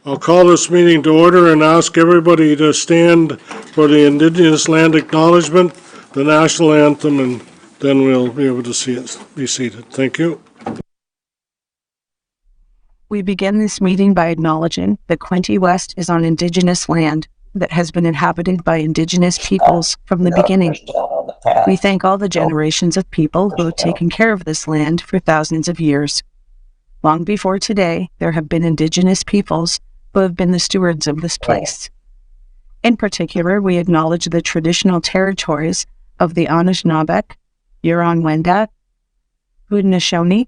I'll call this meeting to order and ask everybody to stand for the Indigenous Land Acknowledgement, the national anthem, and then we'll be able to be seated. Thank you. We begin this meeting by acknowledging that Quinte West is on Indigenous land that has been inhabited by Indigenous peoples from the beginning. We thank all the generations of people who have taken care of this land for thousands of years. Long before today, there have been Indigenous peoples who have been the stewards of this place. In particular, we acknowledge the traditional territories of the Anishinaabeg, Huron-Wendat, Haudenosaunee,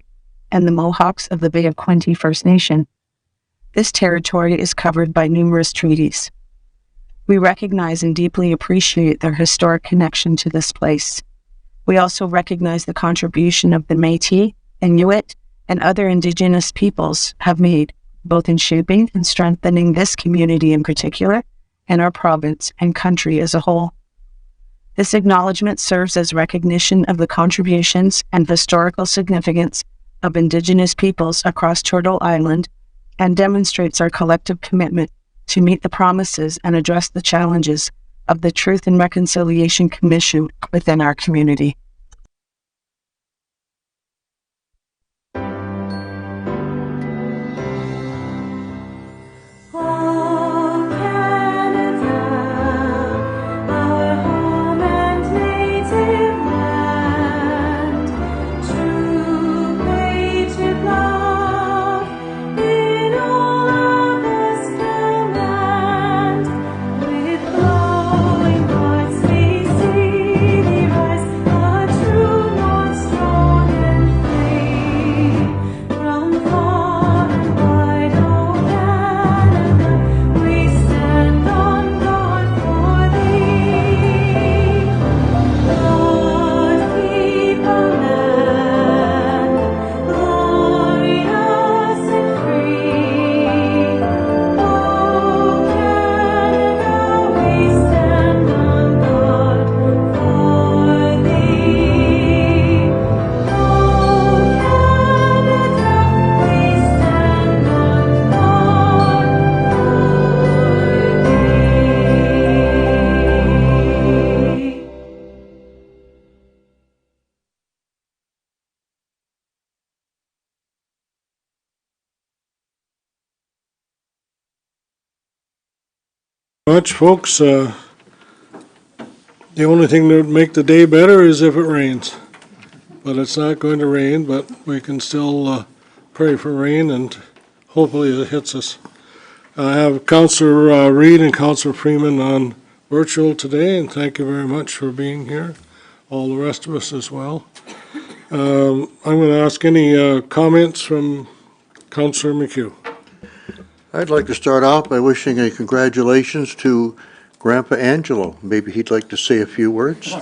and the Mohawks of the Bay of Quinte First Nation. This territory is covered by numerous treaties. We recognize and deeply appreciate their historic connection to this place. We also recognize the contribution of the Métis, Inuit, and other Indigenous peoples have made, both in shaping and strengthening this community in particular, and our province and country as a whole. This acknowledgement serves as recognition of the contributions and historical significance of Indigenous peoples across Turtle Island and demonstrates our collective commitment to meet the promises and address the challenges of the Truth and Reconciliation Commission within our community. Much, folks. The only thing that would make the day better is if it rains. But it's not going to rain, but we can still pray for rain, and hopefully it hits us. I have Councillor Reid and Councillor Freeman on virtual today, and thank you very much for being here. All the rest of us as well. I'm going to ask any comments from Councillor McHugh. I'd like to start off by wishing a congratulations to Grandpa Angelo. Maybe he'd like to say a few words.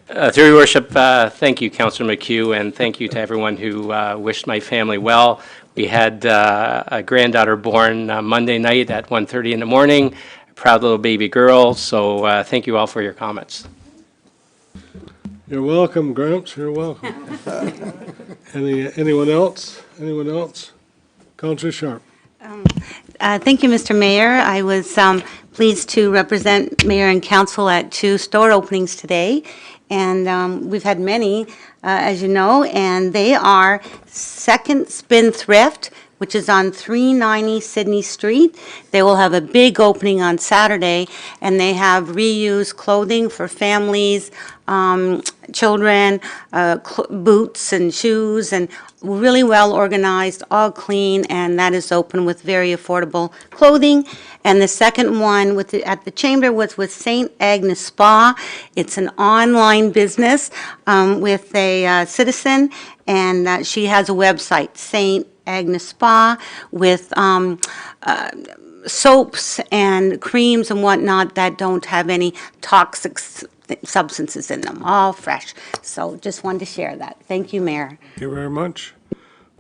Through your worship, thank you, Councillor McHugh, and thank you to everyone who wished my family well. We had a granddaughter born Monday night at 1:30 in the morning, a proud little baby girl, so thank you all for your comments. You're welcome, Gramps. You're welcome. Anyone else? Anyone else? Councillor Sharp. Thank you, Mr. Mayor. I was pleased to represent Mayor and Council at 2 store openings today, and we've had many, as you know, and they are Second Spendthrift, which is on 390 Sydney Street. They will have a big opening on Saturday, and they have reused clothing for families, children, boots and shoes, and really well organized, all clean, and that is open with very affordable clothing. And the second one at the Chamber was with St. Agnes Spa. It's an online business with a citizen, and she has a website, St. Agnes Spa, with soaps and creams and whatnot that don't have any toxic substances in them, all fresh. So just wanted to share that. Thank you, Mayor. Thank you very much.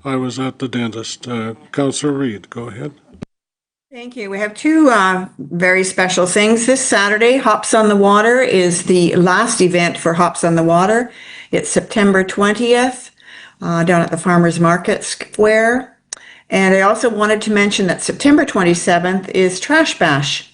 I was at the dentist. Councillor Reid, go ahead. Thank you. We have two very special things this Saturday. Hops on the Water is the last event for Hops on the Water. It's September 20th. down at the Farmers Market Square. And I also wanted to mention that September 27th is Trash Bash.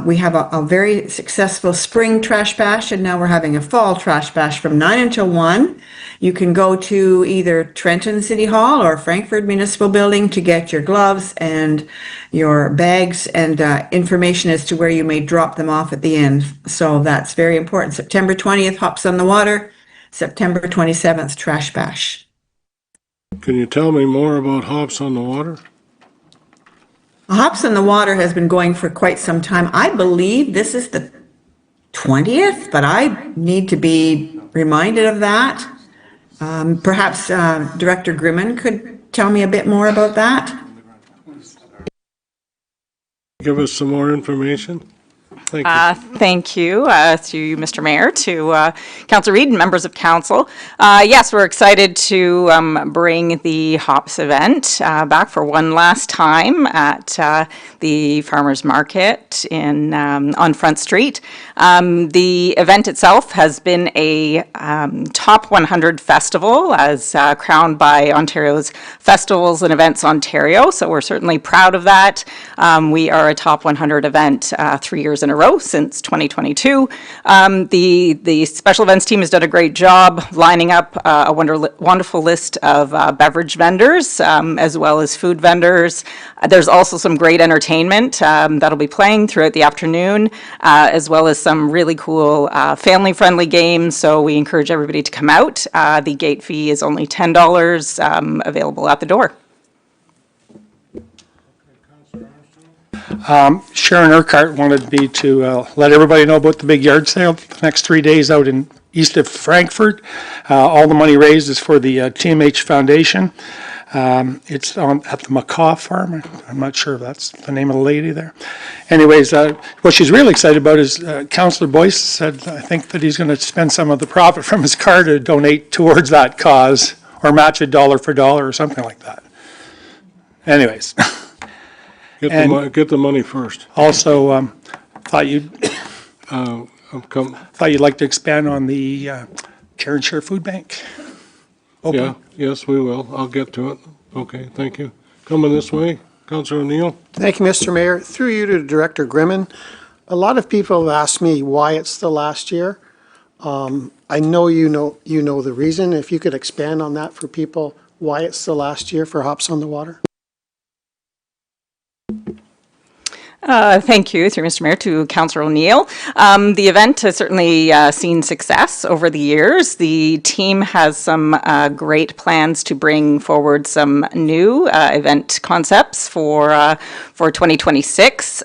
We have a very successful spring trash bash, and now we're having a fall trash bash from 9 until 1. You can go to either Trenton City Hall or Frankfurt Municipal Building to get your gloves and your bags and information as to where you may drop them off at the end. So that's very important. September 20th, Hops on the Water. September 27th, Trash Bash. Can you tell me more about Hops on the Water? Hops on the Water has been going for quite some time. I believe this is the 20th, but I need to be reminded of that. Perhaps Director Grimman could tell me a bit more about that. Give us some more information. Thank you. Thank you to Mr. Mayor, to Councillor Reid and members of council. Yes, we're excited to bring the Hops event back for one last time at the Farmers Market on Front Street. The event itself has been a top 100 festival as crowned by Ontario's Festivals and Events Ontario, so we're certainly proud of that. We are a top 100 event 3 years in a row since 2022. The special events team has done a great job lining up a wonderful list of beverage vendors as well as food vendors. There's also some great entertainment that'll be playing throughout the afternoon, as well as some really cool family-friendly games, so we encourage everybody to come out. The gate fee is only $10, available at the door. Sharon Urquhart wanted me to let everybody know about the big yard sale the next 3 days out in east of Frankfurt. All the money raised is for the TMH Foundation. It's at the Macaw Farm. I'm not sure if that's the name of the lady there. Anyways, what she's really excited about is Councillor Boyce said, I think, that he's going to spend some of the profit from his car to donate towards that cause or match it dollar for dollar or something like that. Anyways. Get the money first. Also, thought you'd like to expand on the Care and Share Food Bank. Open. Yeah, yes, we will. I'll get to it. Okay, thank you. Coming this way, Councillor O'Neill. Thank you, Mr. Mayor. Through you to Director Grimman. A lot of people have asked me why it's the last year. I know you know the reason. If you could expand on that for people, why it's the last year for Hops on the Water. Thank you, through Mr. Mayor, to Councillor O'Neill. The event has certainly seen success over the years. The team has some great plans to bring forward some new event concepts for 2026.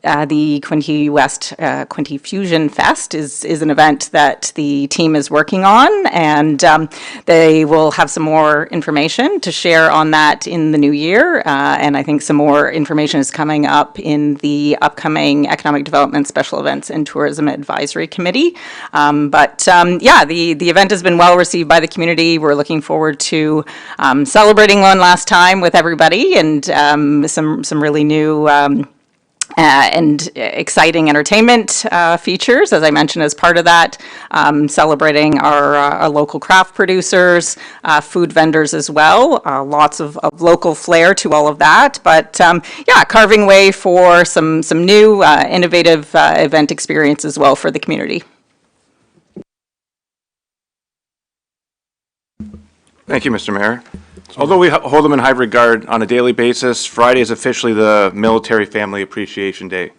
The Quinte West Quinte Fusion Fest is an event that the team is working on, and they will have some more information to share on that in the new year. And I think some more information is coming up in the upcoming Economic Development Special Events and Tourism Advisory Committee. Yeah, the event has been well received by the community. We're looking forward to celebrating one last time with everybody, and some really new and exciting entertainment features, as I mentioned, as part of that, celebrating our local craft producers, food vendors as well, lots of local flair to all of that, but yeah, carving way for some new innovative event experience as well for the community. Thank you, Mr. Mayor. Although we hold them in high regard on a daily basis, Friday is officially the Military Family Appreciation Day.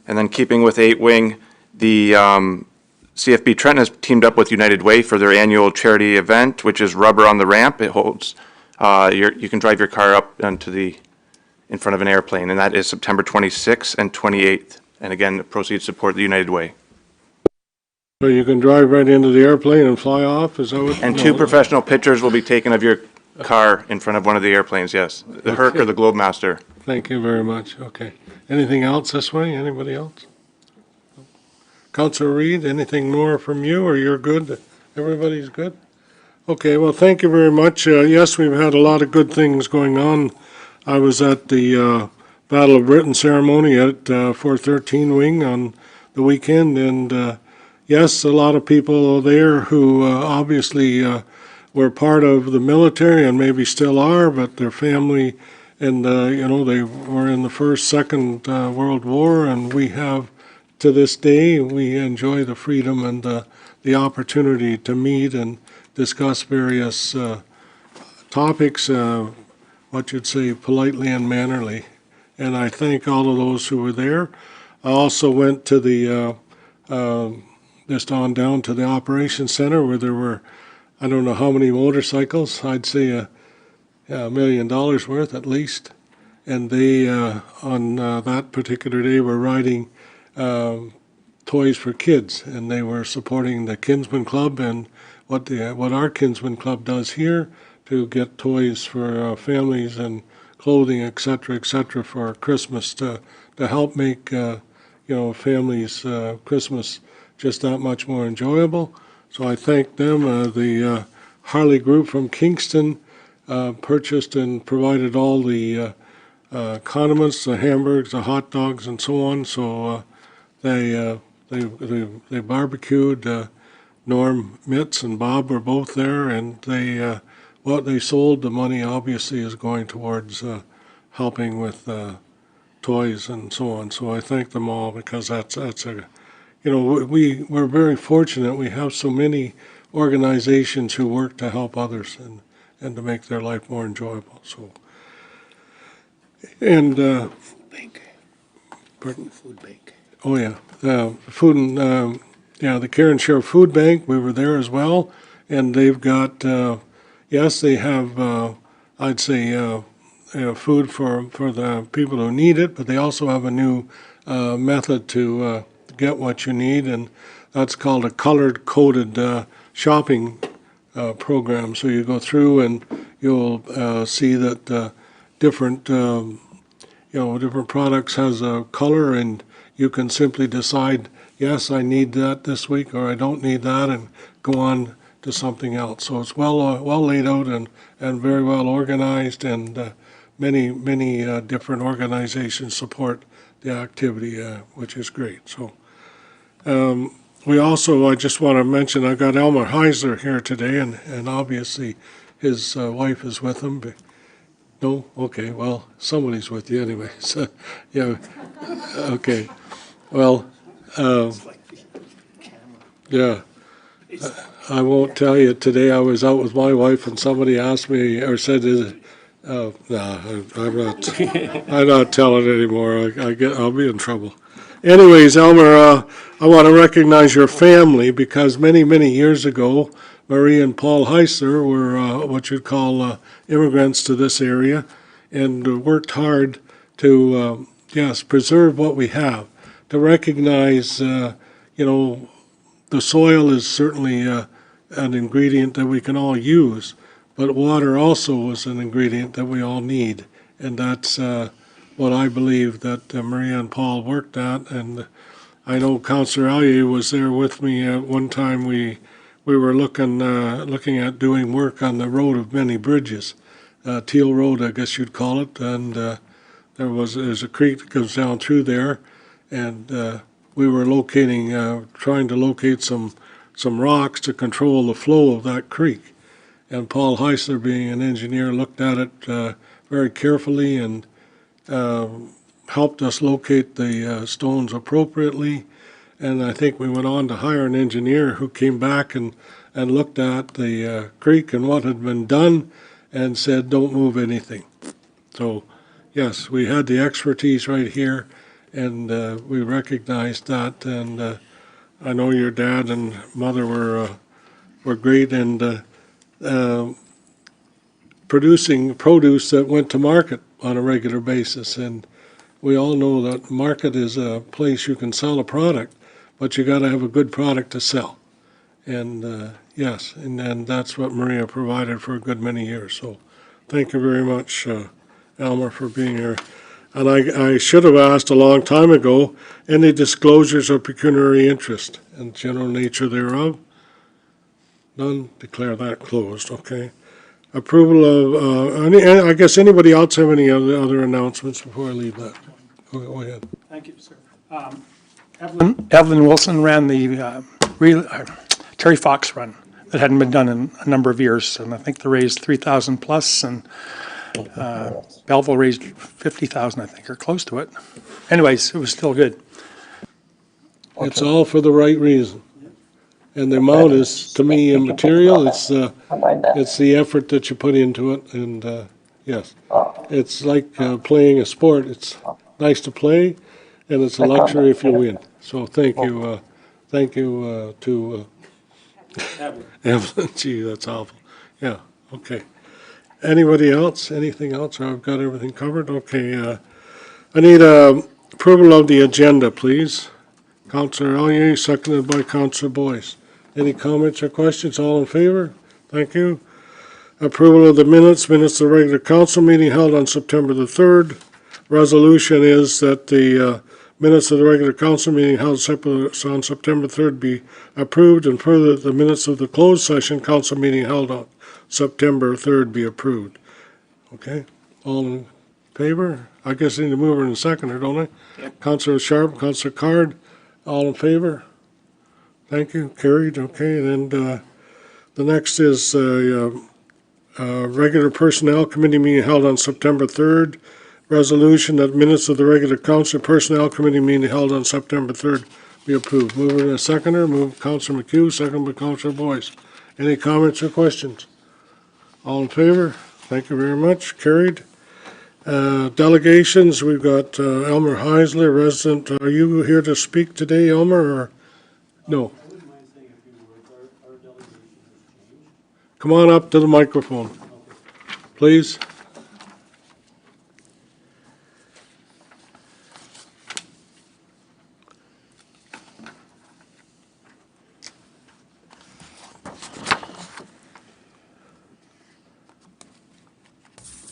And then keeping with 8-Wing, the CFB Trenton has teamed up with United Way for their annual charity event, which is Rubber on the Ramp. It holds, you can drive your car up onto in front of an airplane, and that is September 26th and 28th. And again, the proceeds support the United Way. So you can drive right into the airplane and fly off, is that what? And 2 professional pictures will be taken of your car in front of one of the airplanes, yes. The Herc or the Globemaster. Thank you very much, okay. Anything else this way, anybody else? Councillor Reid, anything more from you, or you're good? Everybody's good? Okay, well, thank you very much. Yes, we've had a lot of good things going on. I was at the Battle of Britain ceremony at 413 Wing on the weekend, and yes, a lot of people there who obviously were part of the military and maybe still are, but their family, and, they were in the First, Second World War, and we have, to this day, we enjoy the freedom and the opportunity to meet and discuss various topics, what you'd say, politely and mannerly. And I thank all of those who were there. I also went to the, just on down to the Operations Center where there were, I don't know how many motorcycles, I'd say $1 million worth at least. And they, on that particular day, were riding toys for kids, and they were supporting the Kinsman Club and what our Kinsman Club does here to get toys for families and clothing, et cetera, for Christmas to help make families' Christmas just that much more enjoyable. So I thank them. The Harley Group from Kingston purchased and provided all the condiments, the hamburgers, the hot dogs, and so on. So they barbecued. Norm Mitz and Bob were both there, and they what they sold, the money obviously is going towards helping with toys and so on. So I thank them all because that's a, we're very fortunate. We have so many organizations who work to help others and to make their life more enjoyable. So, and Food bank. oh yeah, the food and the Care and Share Food Bank. We were there as well, and they've got yes, they have I'd say food for the people who need it, but they also have a new method to get what you need, and that's called a colored-coded shopping program. So you go through and you'll see that different different products has a color, and you can simply decide, yes, I need that this week, or I don't need that, and go on to something else. So it's well laid out and very well organized, and many different organizations support the activity, which is great. So we also, I just want to mention, I got Elmer Heisler here today, and obviously his wife is with him. But no? Okay, well, somebody's with you anyway. So, yeah, okay. Well, yeah. I won't tell you, today I was out with my wife and somebody asked me, or said, I'm not telling anymore. I'll be in trouble. Anyways, Elmer, I want to recognize your family because many years ago, Marie and Paul Heisler were what you'd call immigrants to this area, and worked hard to, preserve what we have, to recognize, the soil is certainly an ingredient that we can all use, but water also is an ingredient that we all need, and that's what I believe that Maria and Paul worked at. And I know Councillor Allier was there with me at one time. We were looking at doing work on the road of many bridges, Teal Road, I guess you'd call it, and there's a creek that goes down through there, and we were trying to locate some rocks to control the flow of that creek. And Paul Heisler, being an engineer, looked at it very carefully and helped us locate the stones appropriately. And I think we went on to hire an engineer who came back and looked at the creek and what had been done and said, don't move anything. So, yes, we had the expertise right here, and we recognized that. And I know your dad and mother were great, and producing produce that went to market on a regular basis. And we all know that market is a place you can sell a product, but you got to have a good product to sell. And yes, and that's what Maria provided for a good many years. So thank you very much, Elmer, for being here. And I should have asked a long time ago, any disclosures of pecuniary interest and general nature thereof? None. Declare that closed, okay. Approval of, I guess anybody else have any other announcements before I leave that? Go ahead. Thank you, sir. Evelyn Wilson ran the Terry Fox run that hadn't been done in a number of years. And I think they raised 3,000 plus, and Belleville raised 50,000, I think, or close to it. Anyways, it was still good. It's all for the right reason. And the amount is, to me, immaterial. It's the effort that you put into it, and yes. It's like playing a sport. It's nice to play, and it's a luxury if you win. So thank you to Evelyn. Gee, that's awful. Yeah, okay. Anybody else? Anything else? I've got everything covered? Okay, I need approval of the agenda, please. Councillor Elliott, seconded by Councillor Boyce. Any comments or questions? All in favor? Thank you. Approval of the minutes of the regular council meeting held on September the 3rd. Resolution is that the minutes of the regular council meeting held on September 3rd be approved, and further that the minutes of the closed session council meeting held on September 3rd be approved. Okay, all in favor? I guess I need to move her in a second, don't I? Yep. Councillor Sharp, Councillor Card, all in favor? Thank you, carried. Okay, and the next is regular personnel committee meeting held on September 3rd. Resolution that minutes of the regular council personnel committee meeting held on September 3rd be approved. Move it in a seconder. Move Councillor McHugh, second by Councillor Boyce. Any comments or questions? All in favor? Thank you very much. Carried. Delegations, we've got Elmer Heisler, resident. Are you here to speak today, Elmer, or no? Come on up to the microphone, please.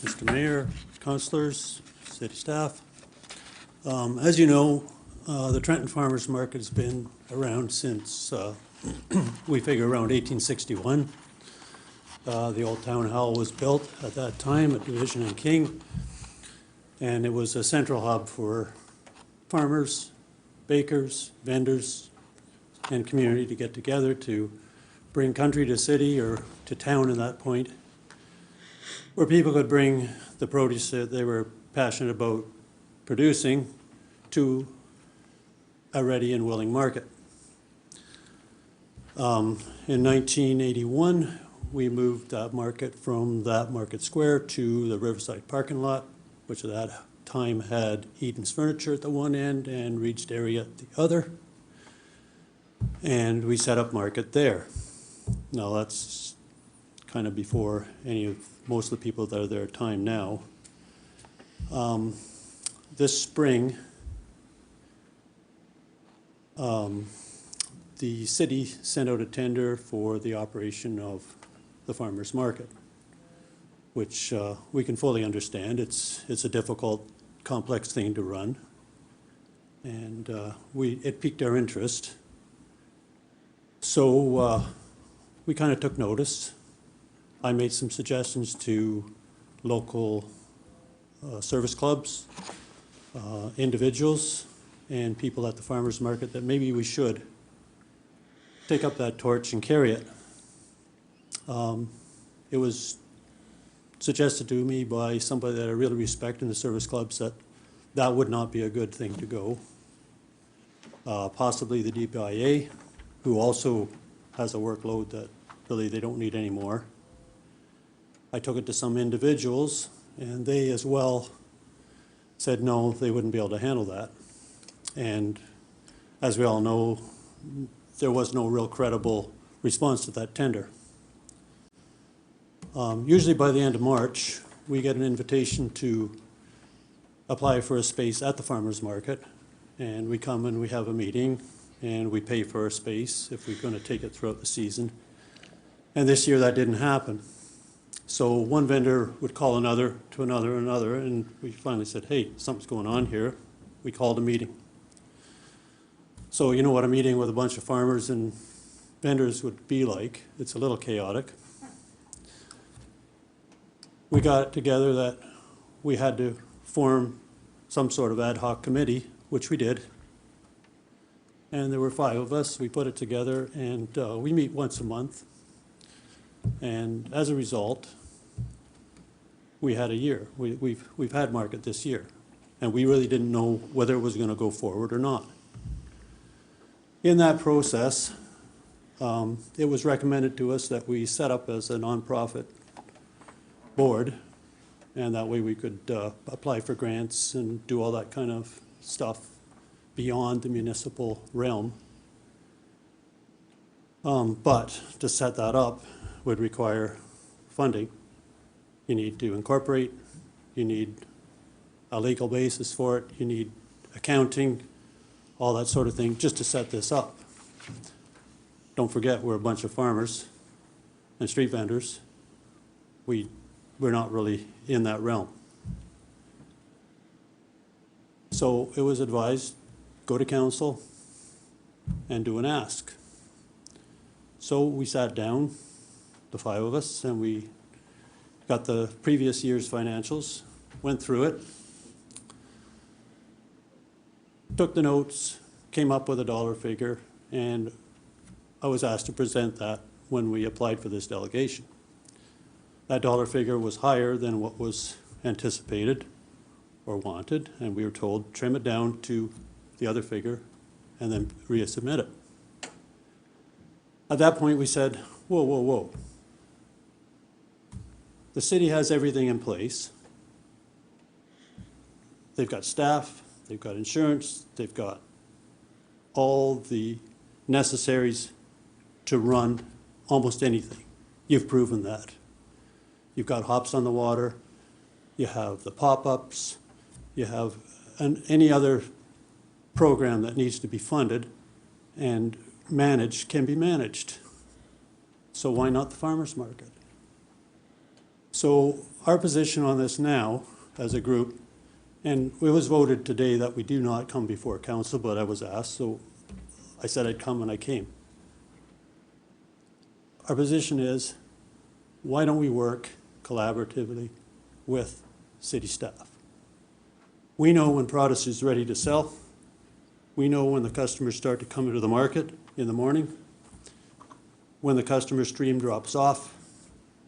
Mr. Mayor, councilors, city staff. As you know, the Trenton Farmers Market has been around since, we figure around 1861. The old town hall was built at that time at Division and King, and it was a central hub for farmers, bakers, vendors, and community to get together to bring country to city or to town at that point, where people could bring the produce that they were passionate about producing to a ready and willing market. In 1981, we moved that market from that market square to the Riverside parking lot, which at that time had Eden's Furniture at the one end and Reed's Dairy at the other. And we set up market there. Now that's kind of before most of the people that are there time now. This spring, the city sent out a tender for the operation of the farmers market, which we can fully understand. It's a difficult, complex thing to run, and it piqued our interest. So we kind of took notice. I made some suggestions to local service clubs, individuals, and people at the farmers market that maybe we should take up that torch and carry it. It was suggested to me by somebody that I really respect in the service clubs that that would not be a good thing to go. Possibly the DPIA, who also has a workload that really they don't need anymore. I took it to some individuals, and they as well said no, they wouldn't be able to handle that. And as we all know, there was no real credible response to that tender. Usually by the end of March, we get an invitation to apply for a space at the farmers market, and we come and we have a meeting, and we pay for our space if we're going to take it throughout the season. And this year that didn't happen. So one vendor would call another to another and another, and we finally said, hey, something's going on here. We called a meeting. So you know what a meeting with a bunch of farmers and vendors would be like. It's a little chaotic. We got together that we had to form some sort of ad hoc committee, which we did. And there were 5 of us. We put it together, and we meet once a month. And as a result, we had a year. We've had market this year, and we really didn't know whether it was going to go forward or not. In that process, it was recommended to us that we set up as a nonprofit board, and that way we could apply for grants and do all that kind of stuff beyond the municipal realm. But to set that up would require funding. You need to incorporate, you need a legal basis for it, you need accounting, all that sort of thing, just to set this up. Don't forget, we're a bunch of farmers and street vendors. We're not really in that realm. So it was advised, go to council and do an ask. So we sat down, the 5 of us, and we got the previous year's financials, went through it, took the notes, came up with a dollar figure, and I was asked to present that when we applied for this delegation. That dollar figure was higher than what was anticipated or wanted, and we were told, trim it down to the other figure and then resubmit it. At that point, we said, whoa, whoa, whoa. The city has everything in place. They've got staff, they've got insurance, they've got all the necessaries to run almost anything. You've proven that. You've got hops on the water, you have the pop-ups, you have any other program that needs to be funded and managed can be managed. So why not the farmer's market? So our position on this now as a group, and it was voted today that we do not come before council, but I was asked, so I said I'd come and I came. Our position is, why don't we work collaboratively with city staff? We know when produce is ready to sell. We know when the customers start to come into the market in the morning. When the customer stream drops off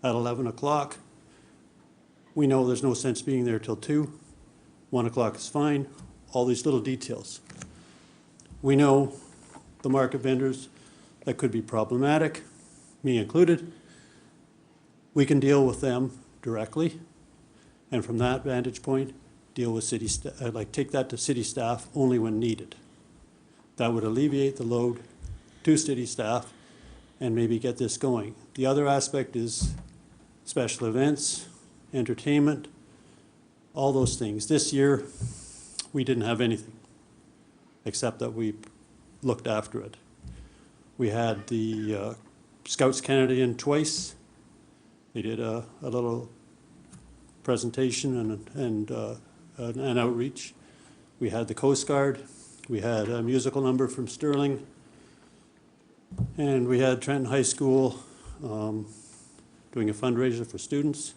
at 11 o'clock, we know there's no sense being there till 2. 1 o'clock is fine. All these little details. We know the market vendors that could be problematic, me included. We can deal with them directly, and from that vantage point, deal with city staff, take that to city staff only when needed. That would alleviate the load to city staff and maybe get this going. The other aspect is special events, entertainment, all those things. This year, we didn't have anything, except that we looked after it. We had the Scouts Canada in twice. They did a little presentation and an outreach. We had the Coast Guard. We had a musical number from Sterling. And we had Trenton High School doing a fundraiser for students.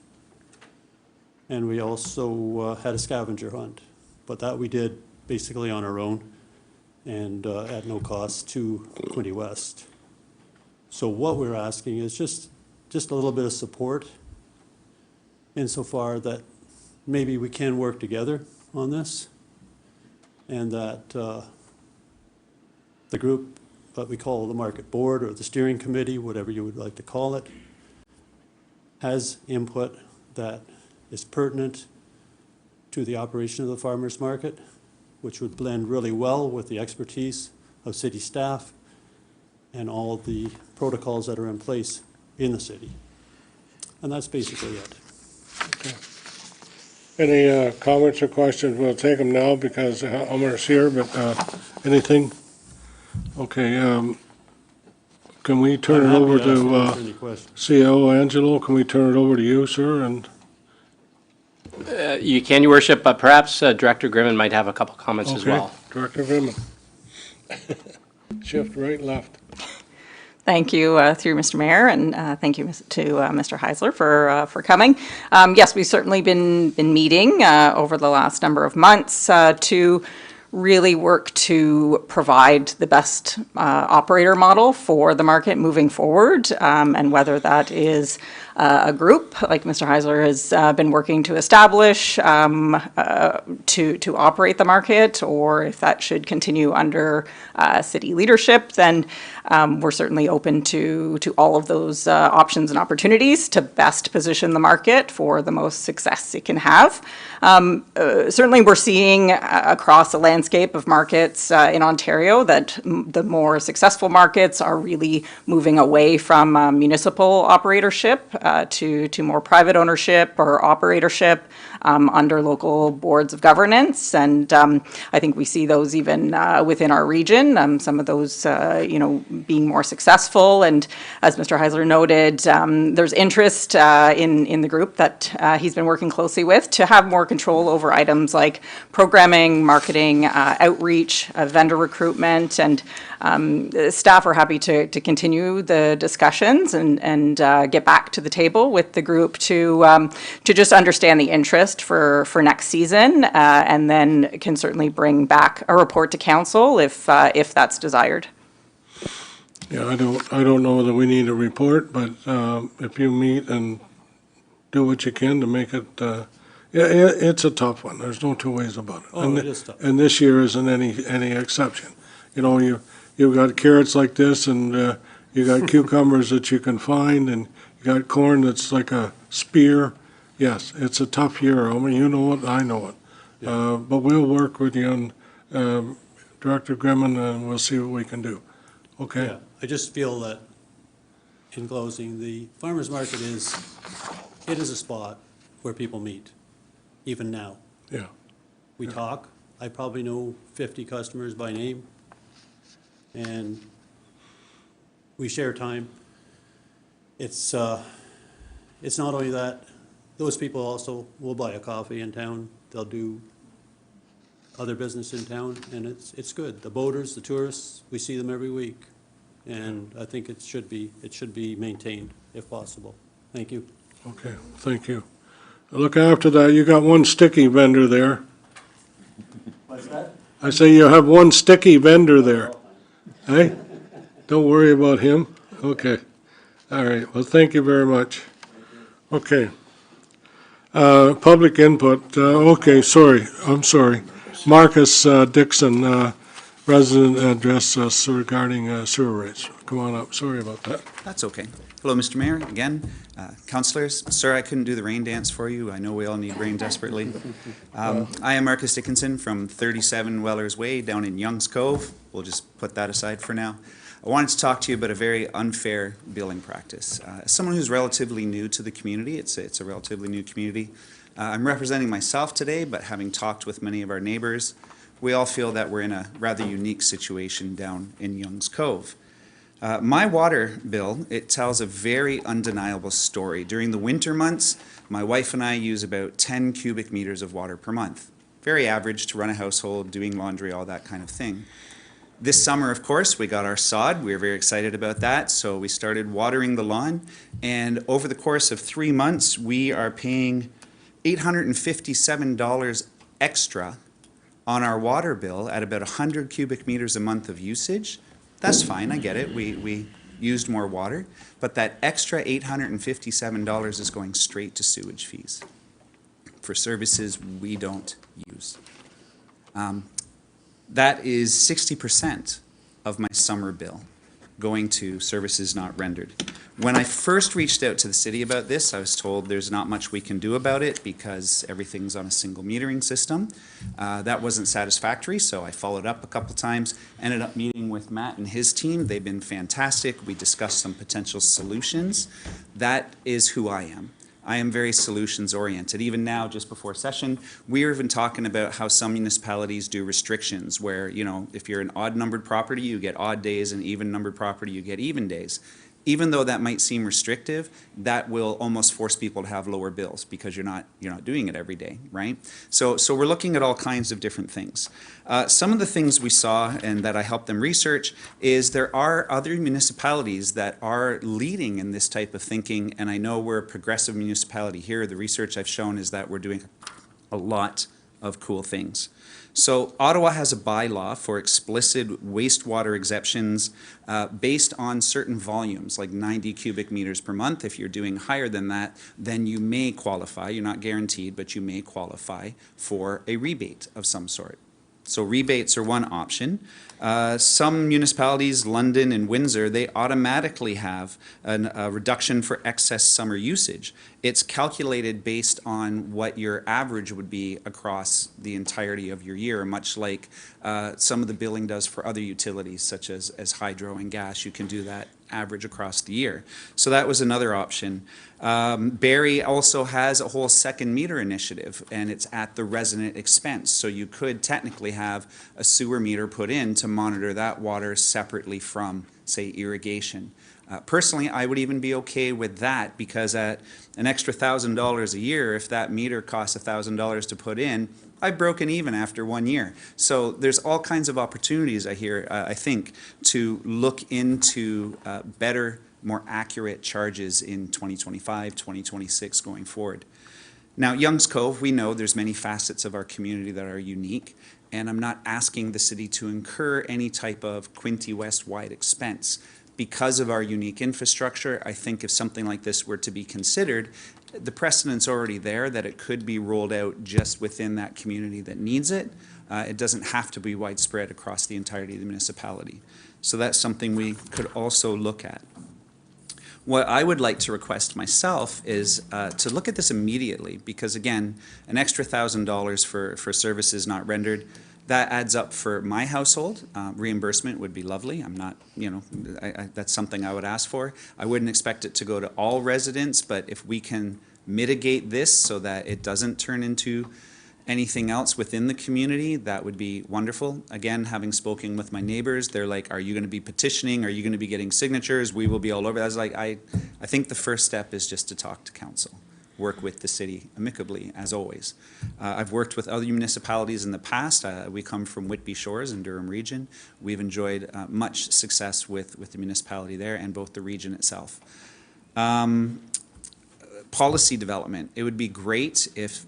And we also had a scavenger hunt. But that we did basically on our own and at no cost to Quinte West. So what we're asking is just a little bit of support insofar that maybe we can work together on this, and that the group that we call the market board or the steering committee, whatever you would like to call it, has input that is pertinent to the operation of the farmers market, which would blend really well with the expertise of city staff and all the protocols that are in place in the city. And that's basically it. Okay. Any comments or questions? We'll take them now because Elmer's here, but anything? Okay, can we turn it over to Any questions? CO Angelo? Can we turn it over to you, sir? And You can, Your Worship, but perhaps Director Grimmin might have a couple comments as okay, well. Director Vimman. Shift right, left. Thank you through Mr. Mayor, and thank you to Mr. Heisler for coming. Yes, we've certainly been meeting over the last number of months to really work to provide the best operator model for the market moving forward, and whether that is a group like Mr. Heisler has been working to establish to operate the market, or if that should continue under city leadership, then we're certainly open to all of those options and opportunities to best position the market for the most success it can have. Certainly, we're seeing across the landscape of markets in Ontario that the more successful markets are really moving away from municipal operatorship to more private ownership or operatorship under local boards of governance. And I think we see those even within our region, some of those, being more successful. And as Mr. Heisler noted, there's interest in the group that he's been working closely with to have more control over items like programming, marketing, outreach, vendor recruitment, and staff are happy to continue the discussions and get back to the table with the group to just understand the interest for next season, and then can certainly bring back a report to council if that's desired. Yeah, I don't know that we need a report, but if you meet and do what you can to make it, it's a tough one. There's no two ways about it. Oh, it is tough. And this year isn't any exception. You've got carrots like this, and you got cucumbers that you can find, and you got corn that's like a spear. Yes, it's a tough year. I mean, you know it, I know it. But we'll work with you and Director Grimman, and we'll see what we can do. Okay? Yeah, I just feel that, in closing, the farmer's market is a spot where people meet, even now. Yeah. We talk. I probably know 50 customers by name, and we share time. It's not only that, those people also will buy a coffee in town. They'll do other business in town, and it's good. The boaters, the tourists, we see them every week, and I think it should be maintained if possible. Thank you. Okay, thank you. Look after that. You got one sticky vendor there. What's that? I say you have one sticky vendor there. Hey? Don't worry about him. Okay. All right. Well, thank you very much. Okay. Public input. Okay, sorry. I'm sorry. Marcus Dixon, resident address us regarding sewer rates. Come on up. Sorry about that. That's okay. Hello, Mr. Mayor, again, councillors. Sir, I couldn't do the rain dance for you. I know we all need rain desperately. I am Marcus Dickinson from 37 Wellers Way down in Young's Cove. We'll just put that aside for now. I wanted to talk to you about a very unfair billing practice. As someone who's relatively new to the community, it's a relatively new community. I'm representing myself today, but having talked with many of our neighbors, we all feel that we're in a rather unique situation down in Young's Cove. My water bill, it tells a very undeniable story. During the winter months, my wife and I use about 10 cubic meters of water per month. Very average to run a household, doing laundry, all that kind of thing. This summer, of course, we got our sod. We were very excited about that, so we started watering the lawn. And over the course of 3 months, we are paying $857 extra on our water bill at about 100 cubic meters a month of usage. That's fine, I get it. We used more water, but that extra $857 is going straight to sewage fees for services we don't use. That is 60% of my summer bill going to services not rendered. When I first reached out to the city about this, I was told there's not much we can do about it because everything's on a single metering system. That wasn't satisfactory, so I followed up a couple times, ended up meeting with Matt and his team. They've been fantastic. We discussed some potential solutions. That is who I am. I am very solutions oriented. Even now, just before session, we're even talking about how some municipalities do restrictions where, if you're an odd numbered property, you get odd days, and even numbered property, you get even days. Even though that might seem restrictive, that will almost force people to have lower bills because you're not doing it every day, right? So we're looking at all kinds of different things. Some of the things we saw and that I helped them research is there are other municipalities that are leading in this type of thinking, and I know we're a progressive municipality here. The research I've shown is that we're doing a lot of cool things. So Ottawa has a bylaw for explicit wastewater exceptions based on certain volumes, like 90 cubic meters per month. If you're doing higher than that, then you may qualify. You're not guaranteed, but you may qualify for a rebate of some sort. So rebates are one option. Some municipalities, London and Windsor, they automatically have a reduction for excess summer usage. It's calculated based on what your average would be across the entirety of your year, much like some of the billing does for other utilities, such as hydro and gas. You can do that average across the year. So that was another option. Barrie also has a whole second meter initiative, and it's at the resident expense. So you could technically have a sewer meter put in to monitor that water separately from, say, irrigation. Personally, I would even be okay with that, because at an extra $1,000 a year, if that meter costs $1,000 to put in, I've broken even after 1 year. So there's all kinds of opportunities I think, to look into better, more accurate charges in 2025, 2026 going forward. Now, Young's Cove, we know there's many facets of our community that are unique, and I'm not asking the city to incur any type of Quinte West-wide expense. Because of our unique infrastructure, I think if something like this were to be considered, the precedent's already there that it could be rolled out just within that community that needs it. It doesn't have to be widespread across the entirety of the municipality. So that's something we could also look at. What I would like to request myself is to look at this immediately, because again, an extra $1,000 for services not rendered, that adds up for my household. Reimbursement would be lovely. I'm not, that's something I would ask for. I wouldn't expect it to go to all residents, but if we can mitigate this so that it doesn't turn into anything else within the community, that would be wonderful. Again, having spoken with my neighbors, they're like, are you going to be petitioning? Are you going to be getting signatures? We will be all over. I was like, I think the first step is just to talk to council. Work with the city amicably, as always. I've worked with other municipalities in the past. We come from Whitby Shores in Durham Region. We've enjoyed much success with the municipality there and both the region itself. Policy development. It would be great if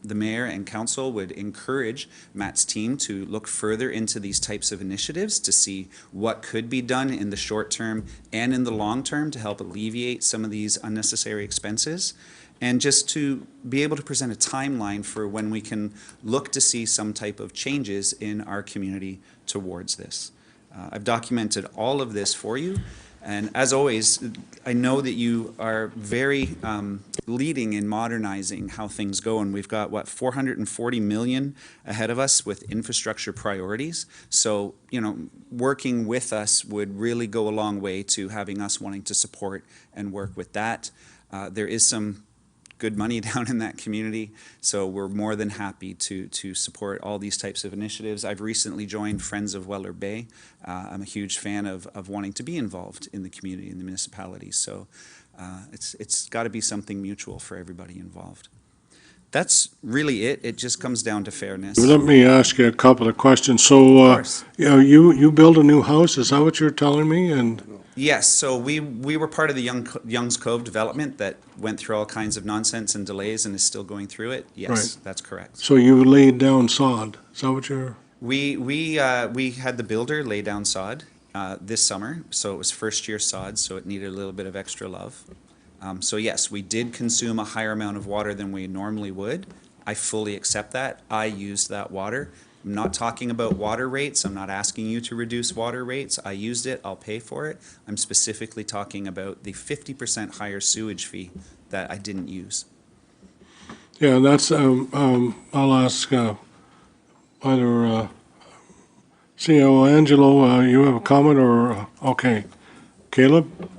the mayor and council would encourage Matt's team to look further into these types of initiatives to see what could be done in the short term and in the long term to help alleviate some of these unnecessary expenses. And just to be able to present a timeline for when we can look to see some type of changes in our community towards this. I've documented all of this for you. And as always, I know that you are very leading in modernizing how things go. And we've got, what, 440 million ahead of us with infrastructure priorities. So, working with us would really go a long way to having us wanting to support and work with that. There is some good money down in that community, so we're more than happy to support all these types of initiatives. I've recently joined Friends of Weller Bay. I'm a huge fan of wanting to be involved in the community, in the municipality, so it's got to be something mutual for everybody involved. That's really it. It just comes down to fairness. Let me ask you a couple of questions. So, you build a new house, is that what you're telling me? And yes, so we were part of the Young's Cove development that went through all kinds of nonsense and delays and is still going through it. Yes, right. That's correct. So you laid down sod, is that what you're? We had the builder lay down sod this summer, so it was first year sod, so it needed a little bit of extra love. So yes, we did consume a higher amount of water than we normally would. I fully accept that. I used that water. I'm not talking about water rates. I'm not asking you to reduce water rates. I used it. I'll pay for it. I'm specifically talking about the 50% higher sewage fee that I didn't use. Yeah, that's, I'll ask either CEO Angelo, you have a comment, or, okay. Caleb?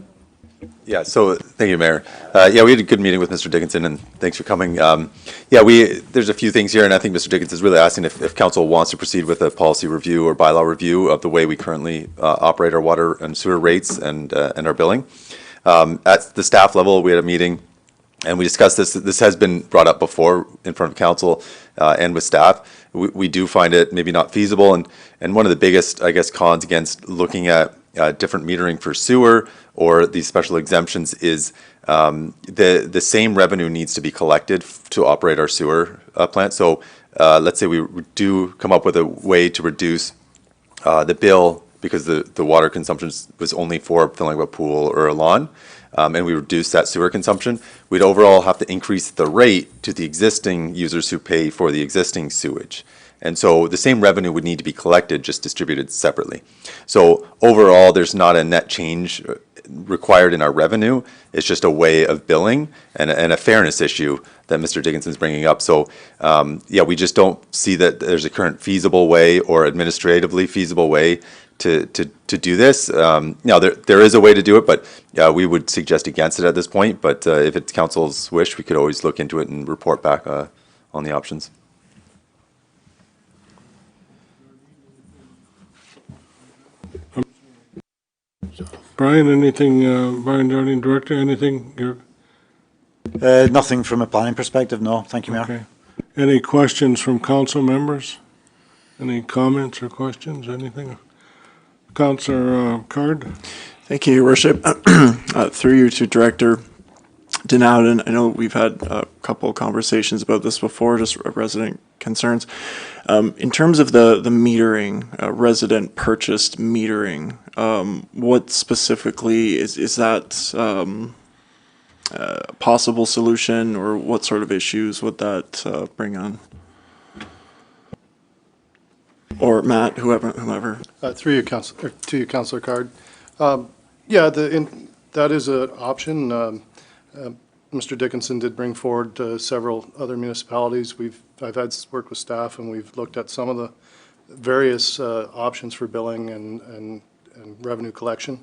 Yeah, so thank you, Mayor. Yeah, we had a good meeting with Mr. Dickinson, and thanks for coming. There's a few things here, and I think Mr. Dickinson is really asking if council wants to proceed with a policy review or bylaw review of the way we currently operate our water and sewer rates and our billing. At the staff level, we had a meeting, and we discussed this. This has been brought up before in front of council and with staff. We do find it maybe not feasible, and one of the biggest, I guess, cons against looking at different metering for sewer or these special exemptions is the same revenue needs to be collected to operate our sewer plant. So let's say we do come up with a way to reduce the bill because the water consumption was only for filling up a pool or a lawn, and we reduce that sewer consumption, we'd overall have to increase the rate to the existing users who pay for the existing sewage. And so the same revenue would need to be collected, just distributed separately. So overall, there's not a net change required in our revenue. It's just a way of billing and a fairness issue that Mr. Dickinson's bringing up. So yeah, we just don't see that there's a current feasible way or administratively feasible way to do this. Now, there is a way to do it, but we would suggest against it at this point. But if it's council's wish, we could always look into it and report back on the options. Brian, anything, Brian Darling, Director, anything? Nothing from a planning perspective, no. Thank you, Mayor. Okay. Any questions from council members? Any comments or questions, anything? Councillor Card? Thank you, Your Worship. Through you to Director Denowden, I know we've had a couple of conversations about this before, just resident concerns. In terms of the metering, resident purchased metering, what specifically is that a possible solution, or what sort of issues would that bring on? Or Matt, whomever. Through you, to you, Councillor Card. Yeah, that is an option. Mr. Dickinson did bring forward several other municipalities. I've had worked with staff, and we've looked at some of the various options for billing and revenue collection.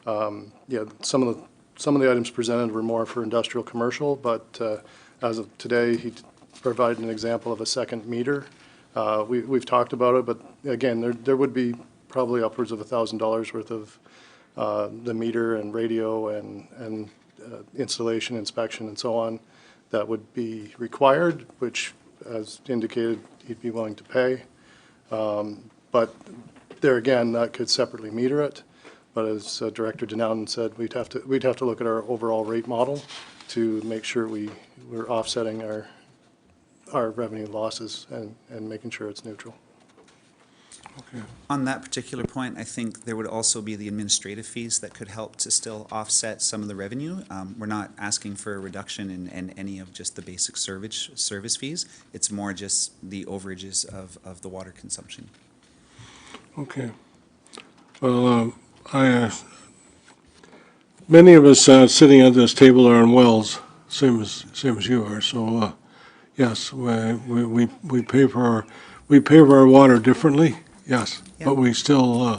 Yeah, some of the items presented were more for industrial commercial, but as of today, he provided an example of a second meter. We've talked about it, but again, there would be probably upwards of $1,000 worth of the meter and radio and installation, inspection, and so on that would be required, which, as indicated, he'd be willing to pay. But there again, that could separately meter it. But as Director Denowden said, we'd have to look at our overall rate model to make sure we're offsetting our revenue losses and making sure it's neutral. Okay. On that particular point, I think there would also be the administrative fees that could help to still offset some of the revenue. We're not asking for a reduction in any of just the basic service fees. It's more just the overages of the water consumption. Okay. Well, many of us sitting at this table are on wells, same as you are. So yes, we pay for our water differently. Yes, yeah. But we still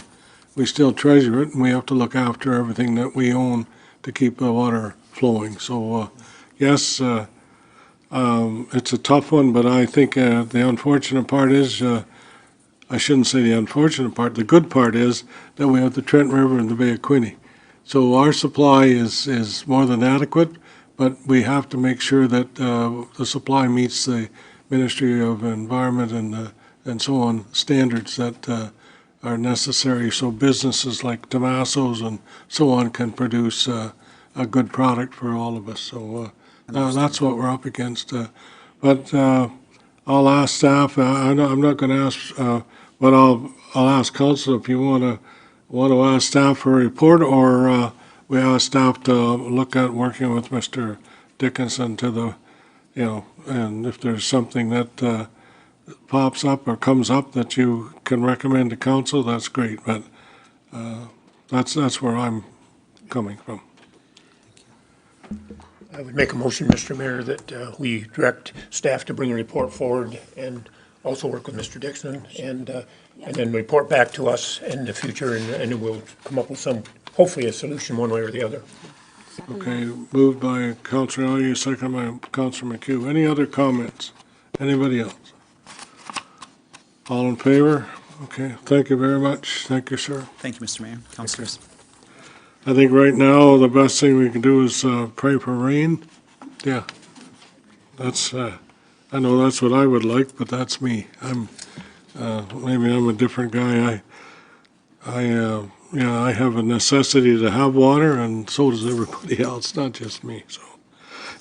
treasure it, and we have to look after everything that we own to keep the water flowing. So yes, it's a tough one, but I think the unfortunate part is. I shouldn't say the unfortunate part. The good part is that we have the Trent River and the Bay of Quinte. So our supply is more than adequate, but we have to make sure that the supply meets the Ministry of Environment and so on standards that are necessary, so businesses like Tomasso's and so on can produce a good product for all of us. So that's what we're up against. But I'll ask staff. I'm not going to ask. But I'll ask council if you want to ask staff for a report, or we ask staff to look at working with Mr. Dickinson to and if there's something that pops up or comes up that you can recommend to council, that's great. But that's where I'm coming from. I would make a motion, Mr. Mayor, that we direct staff to bring a report forward and also work with Mr. Dixon and then report back to us in the future, and we'll come up with hopefully a solution one way or the other. Okay, moved by Councillor Elliott, second by Councillor McHugh. Any other comments? Anybody else? All in favor? Okay, thank you very much. Thank you, sir. Thank you, Mr. Mayor. Councillors. I think right now the best thing we can do is pray for rain. Yeah, that's. I know that's what I would like, but that's me. Maybe I'm a different guy. I have a necessity to have water, and so does everybody else, not just me. So,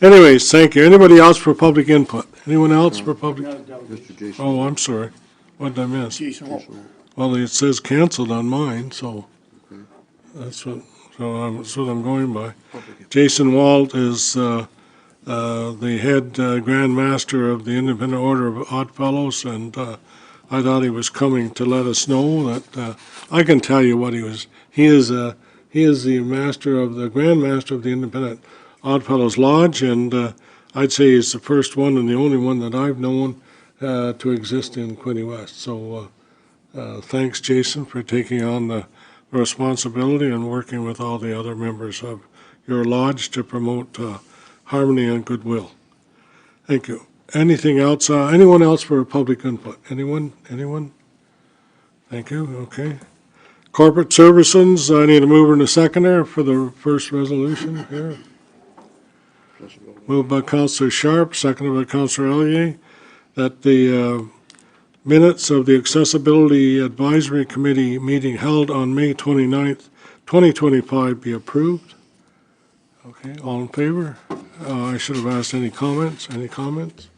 anyways, thank you. Anybody else for public input? Anyone else for public? Mr. Jason. Oh, I'm sorry. What did I miss? Jason Walt. Well, it says canceled on mine, so that's what I'm going by. Jason Walt is the head Grand Master of the Independent Order of Odd Fellows, and I thought he was coming to let us know that I can tell you what he was. He is the Grand Master of the Independent Odd Fellows Lodge, and I'd say he's the first one and the only one that I've known to exist in Quinte West. So thanks, Jason, for taking on the responsibility and working with all the other members of your lodge to promote harmony and goodwill. Thank you. Anything else? Anyone else for public input? Anyone? Thank you. Okay. Corporate services, I need a mover and a seconder for the first resolution here. Moved by Councillor Sharp, seconded by Councillor Ellier, that the minutes of the Accessibility Advisory Committee meeting held on May 29th, 2025 be approved. Okay, all in favor? I should have asked any comments. Any comments?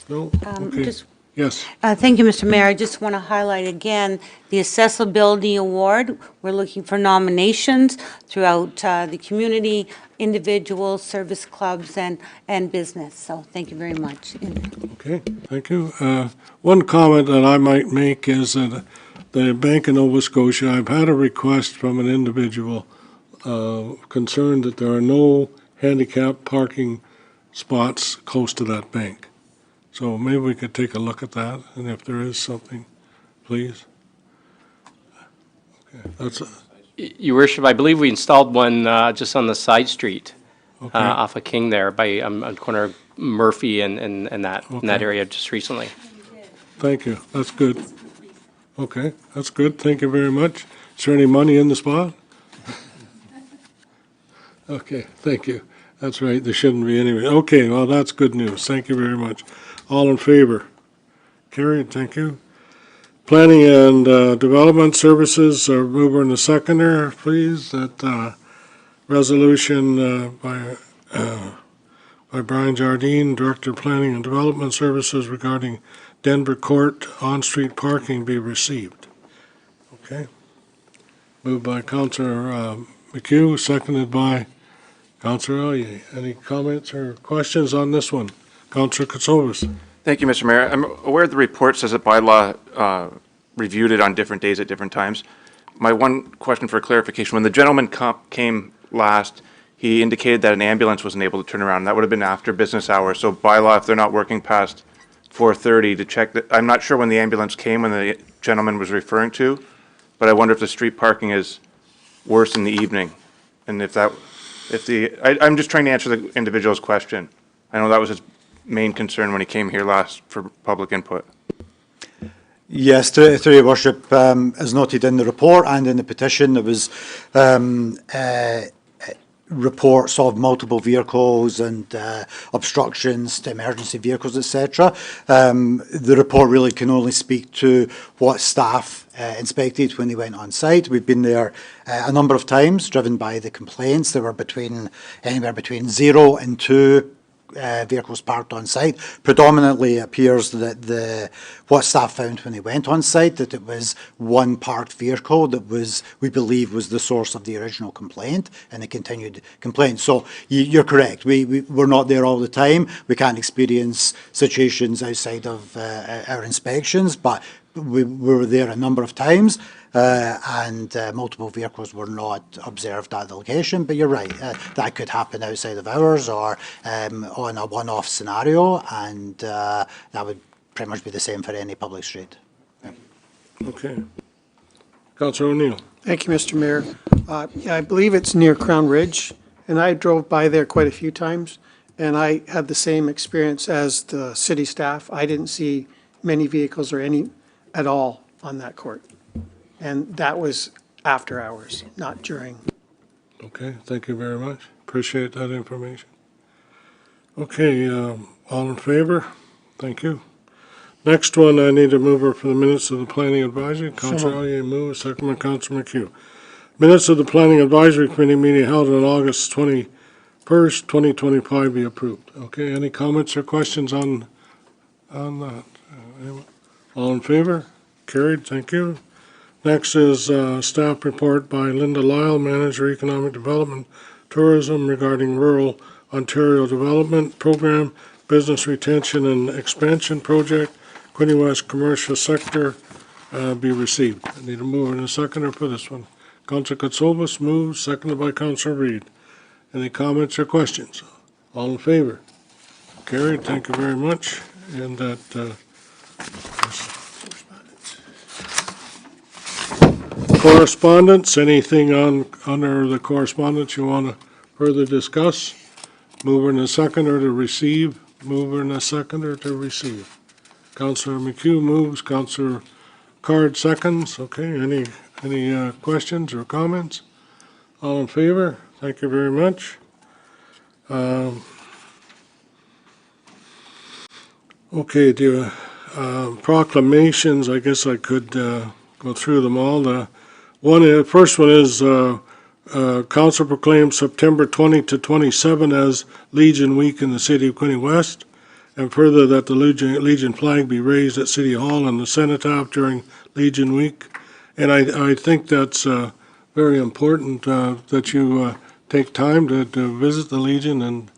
No? Okay. Yes. Thank you, Mr. Mayor. I just want to highlight again the Accessibility Award. We're looking for nominations throughout the community, individuals, service clubs, and business. So thank you very much. Okay, thank you. One comment that I might make is that the Bank of Nova Scotia, I've had a request from an individual concerned that there are no handicap parking spots close to that bank. So maybe we could take a look at that, and if there is something, please. Okay, that's Your Worship, I believe we installed one just on the side street okay. off of King there by on corner of Murphy and that in that Okay. area just recently. Thank you. That's good. Okay, that's good. Thank you very much. Is there any money in the spot? Okay, thank you. That's right. There shouldn't be any. Okay, well, that's good news. Thank you very much. All in favor? Carried. Thank you. Planning and Development Services, mover and a seconder, please. That resolution by Brian Jardine, Director of Planning and Development Services regarding Denver Court on-street parking be received. Okay. Moved by Councillor McHugh, seconded by Councillor Ellier. Any comments or questions on this one? Councillor Katsoulis. Thank you, Mr. Mayor. I'm aware the report says that bylaw reviewed it on different days at different times. My one question for clarification, when the gentleman came last, he indicated that an ambulance wasn't able to turn around. That would have been after business hours. So bylaw, if they're not working past 4:30 to check that, I'm not sure when the ambulance came, when the gentleman was referring to, but I wonder if the street parking is worse in the evening. And I'm just trying to answer the individual's question. I know that was his main concern when he came here last for public input. Yes, through your worship, as noted in the report and in the petition, there was reports of multiple vehicles and obstructions to emergency vehicles, etc. The report really can only speak to what staff inspected when they went on site. We've been there a number of times, driven by the complaints. There were anywhere between 0 and 2 vehicles parked on site. Predominantly, it appears that what staff found when they went on site, that it was one parked vehicle that we believe was the source of the original complaint and the continued complaint. So you're correct. We're not there all the time. We can't experience situations outside of our inspections, but we were there a number of times. And multiple vehicles were not observed at the location, but you're right, that could happen outside of hours or on a one-off scenario, and that would pretty much be the same for any public street. Okay. Councillor O'Neill. Thank you, Mr. Mayor. I believe it's near Crown Ridge, and I drove by there quite a few times, and I had the same experience as the city staff. I didn't see many vehicles or any at all on that court. And that was after hours, not during. Okay, thank you very much. Appreciate that information. Okay, all in favor? Thank you. Next one, I need a mover for the minutes of the Planning Advisory. Councillor Ellier moves, second by Councillor McHugh. Minutes of the Planning Advisory Committee meeting held on August 21st, 2025 be approved. Okay, any comments or questions on on that? All in favor? Carried, thank you. Next is staff report by Linda Lyle, Manager Economic Development Tourism regarding Rural Ontario Development Program, Business Retention and Expansion Project, Quinte West Commercial Sector be received. I need a mover and a seconder for this one. Councilor Katsoulis moves, seconded by Councilor Reid. Any comments or questions? All in favor? Carried, thank you very much. And that correspondence, anything under the correspondence you want to further discuss? Mover and a seconder to receive. Mover and a seconder to receive. Councilor McHugh moves. Councilor Card seconds. Okay. Any questions or comments? All in favor? Thank you very much. Okay. Proclamations. I guess I could go through them all. The first one is Council proclaims September 20 to 27 as Legion Week in the city of Quinte West, and further that the Legion flag be raised at City Hall and the Cenotaph during Legion Week. And I think that's very important that you take time to visit the Legion and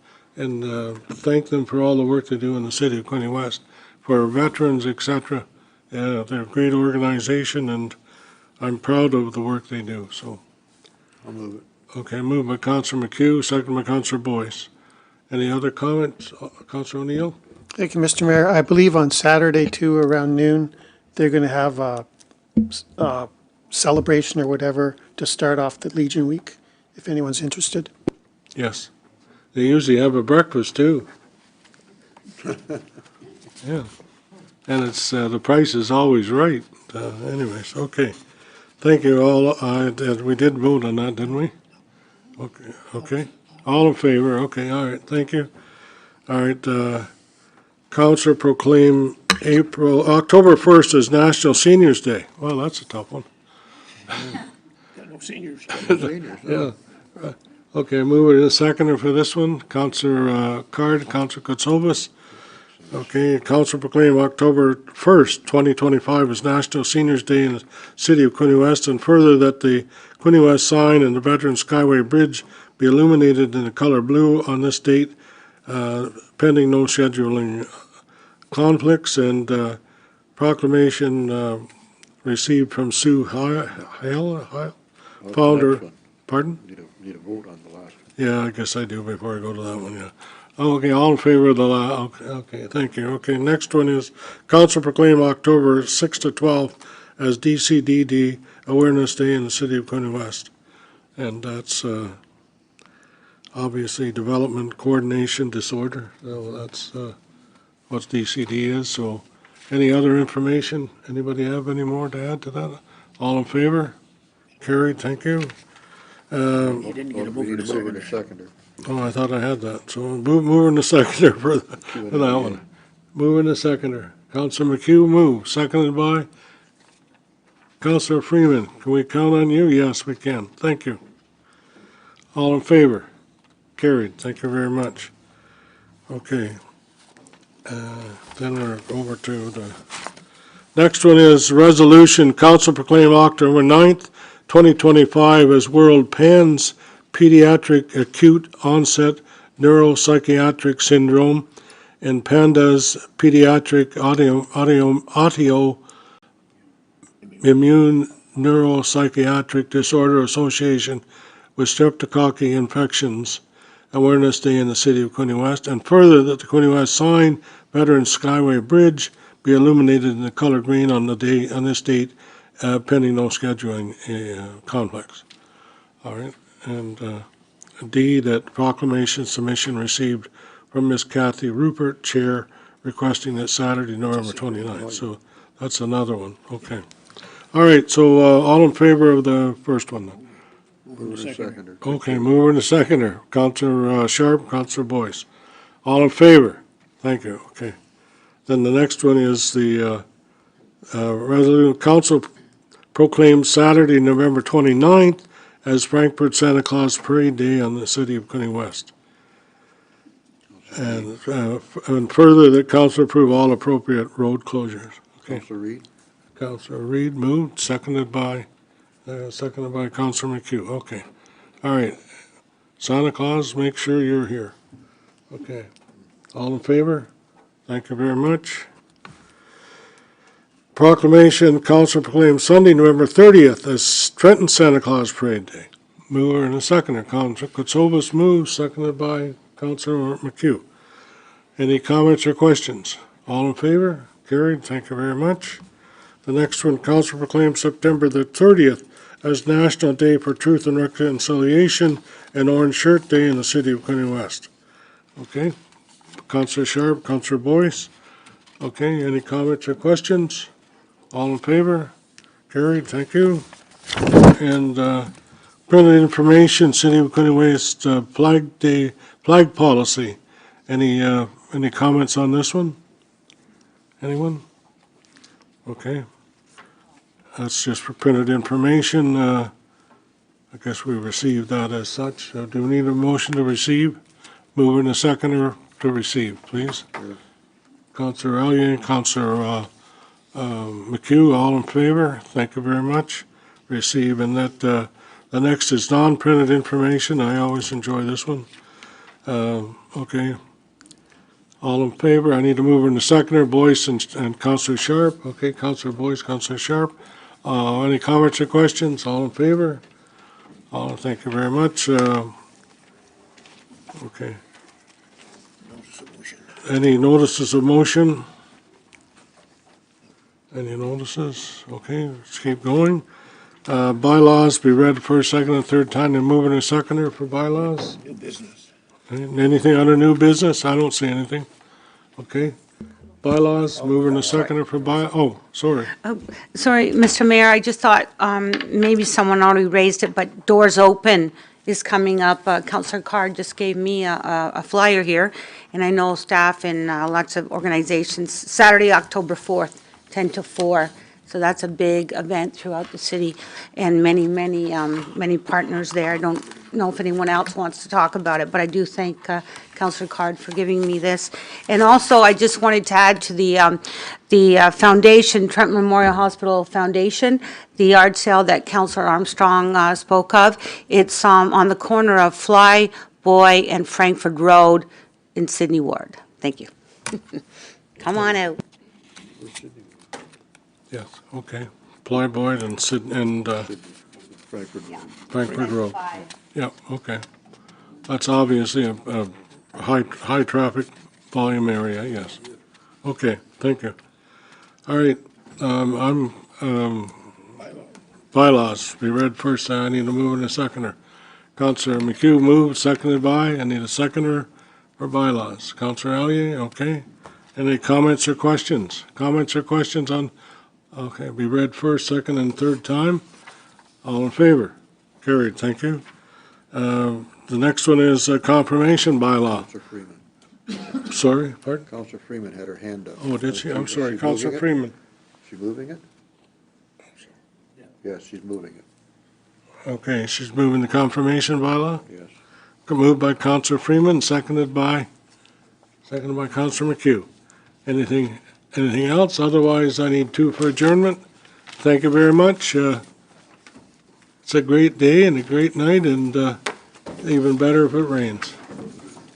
thank them for all the work they do in the city of Quinte West, for veterans, etc. They're a great organization, and I'm proud of the work they do, so. I'll move it. Okay, moved by Councilor McHugh, second by Councilor Boyce. Any other comments? Councilor O'Neill? Thank you, Mr. Mayor. I believe on Saturday too, around noon, they're going to have a celebration or whatever to start off the Legion Week, if anyone's interested. Yes. They usually have a breakfast too. Yeah. And it's, the price is always right. Anyways, okay. Thank you all. We did vote on that, didn't we? Okay, okay. All in favor? Okay, all right, thank you. All right, Council proclaim October 1st as National Seniors Day. Well, that's a tough one. Got no seniors. Yeah. Okay, move it in a seconder for this one. Councilor Card, Councilor Katsoulis. Okay, Council proclaim October 1st, 2025 as National Seniors Day in the city of Quinte West, and further that the Quinte West sign and the Veterans Skyway Bridge be illuminated in the color blue on this date, pending no scheduling conflicts, and proclamation received from Sue Hale, founder. Pardon? Need a vote on the last one. Yeah, I guess I do before I go to that one, yeah. Okay, all in favor of the okay, thank you. Okay, next one is Council proclaim October 6 to 12 as DCDD Awareness Day in the city of Quinte West. And that's obviously Development Coordination Disorder. So that's what DCD is. So any other information? Anybody have any more to add to that? All in favor? Carried, thank you. You didn't get a We need a mover and a seconder. seconder. Oh, I thought I had that. So move in the seconder for that one. Move in the seconder. Councilor McHugh, move. Seconded by Councilor Freeman. Can we count on you? Yes, we can. Thank you. All in favor? Carried. Thank you very much. Okay. Then we're over to the next one is resolution. Council proclaim October 9th, 2025 as World PANS Pediatric Acute Onset Neuropsychiatric Syndrome and PANDAS Pediatric Autoimmune Neuropsychiatric Disorder Association with Streptococcus Infections Awareness Day in the city of Quinte West, and further that the Quinte West sign, Veterans Skyway Bridge, be illuminated in the color green on this date, pending no scheduling conflicts. All right. And D, that proclamation submission received from Ms. Kathy Rupert, Chair, requesting that Saturday, November 29th. So that's another one. Okay. All right. So all in favor of the first one then? Mover and a seconder. Okay. Mover and a seconder. Councilor Sharp, Councilor Boyce. All in favor? Thank you. Okay. Then the next one is the resolution. Council proclaims Saturday, November 29th as Frankfurt Santa Claus Parade Day on the city of Quinte West. And further, that council approve all appropriate road closures. Okay. Councilor Reed? Councilor Reed moved, seconded by Councilor McHugh. Okay. All right. Santa Claus, make sure you're here. Okay. All in favor? Thank you very much. Proclamation, council proclaims Sunday, November 30th as Trenton Santa Claus Parade Day. Mover and a seconder. Councilor Kutsovas moves, seconded by Councilor McHugh. Any comments or questions? All in favor? Carried. Thank you very much. The next one, council proclaims September the 30th as National Day for Truth and Reconciliation and Orange Shirt Day in the city of Quinte West. Okay. Councilor Sharp, Councilor Boyce. Okay, any comments or questions? All in favor? Carried, thank you. And printed information, City of Quinte West Flag Day, flag policy. Any comments on this one? Anyone? Okay. That's just for printed information. I guess we received that as such. Do we need a motion to receive? Move in a seconder to receive, please. Councilor Elliott, Councilor McHugh, all in favor? Thank you very much. Receive, and that the next is non-printed information. I always enjoy this one. Okay. All in favor? I need to move in the seconder, Boyce and Councilor Sharp. Okay, Councilor Boyce, Councilor Sharp. Any comments or questions? All in favor? Thank you very much. Okay. Any notices of motion? Any notices? Okay, let's keep going. Bylaws be read first, second, and third time, and move in a seconder for bylaws. New business. Anything under new business? I don't see anything. Okay. Bylaws, move in a seconder for sorry. Sorry, Mr. Mayor, I just thought maybe someone already raised it, but Doors Open is coming up. Councilor Card just gave me a flyer here, and I know staff and lots of organizations, Saturday, October 4th, 10 to 4. So that's a big event throughout the city, and many partners there. I don't know if anyone else wants to talk about it, but I do thank Councilor Card for giving me this. And also, I just wanted to add to the foundation, Trenton Memorial Hospital Foundation, the yard sale that Councilor Armstrong spoke of. It's on the corner of Fly, Boy, and Frankfurt Road in Sydney Ward. Thank you. Come on out. Yes, okay. Ply Boyd and Frankfurt Road. Yeah, okay. That's obviously a high traffic volume area, yes. Okay, thank you. All right, bylaws, be read first. I need to move in a seconder. Councilor McHugh moved, seconded by. I need a seconder for bylaws. Councilor Elliott, okay. Any comments or questions? Comments or questions on? Okay, be read first, second, and third time. All in favor? Carried, thank you. The next one is a confirmation bylaw. Councilor Freeman. Sorry, pardon? Councilor Freeman had her hand up. Oh, did she? I'm sorry, Is she Councilor moving it? Freeman. She moving it? Yes, she's moving it. Okay, she's moving the confirmation bylaw? Yes. Moved by Councilor Freeman, seconded by Councilor McHugh. Anything else? Otherwise, I need two for adjournment. Thank you very much. It's a great day and a great night, and even better if it rains.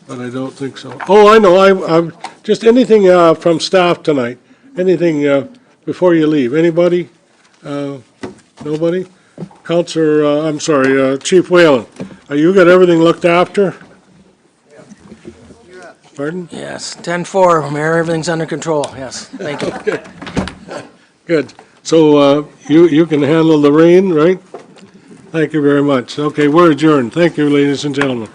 But I don't think so. Oh, I know. I'm just anything from staff tonight. Anything before you leave? Anybody? Nobody? Councilor, I'm sorry, Chief Whalen. You got everything looked after? Pardon? Yes, 10-4, Mayor, everything's under control, yes, thank you. Good. So you can handle the rain, right? Thank you very much. Okay, we're adjourned. Thank you, ladies and gentlemen.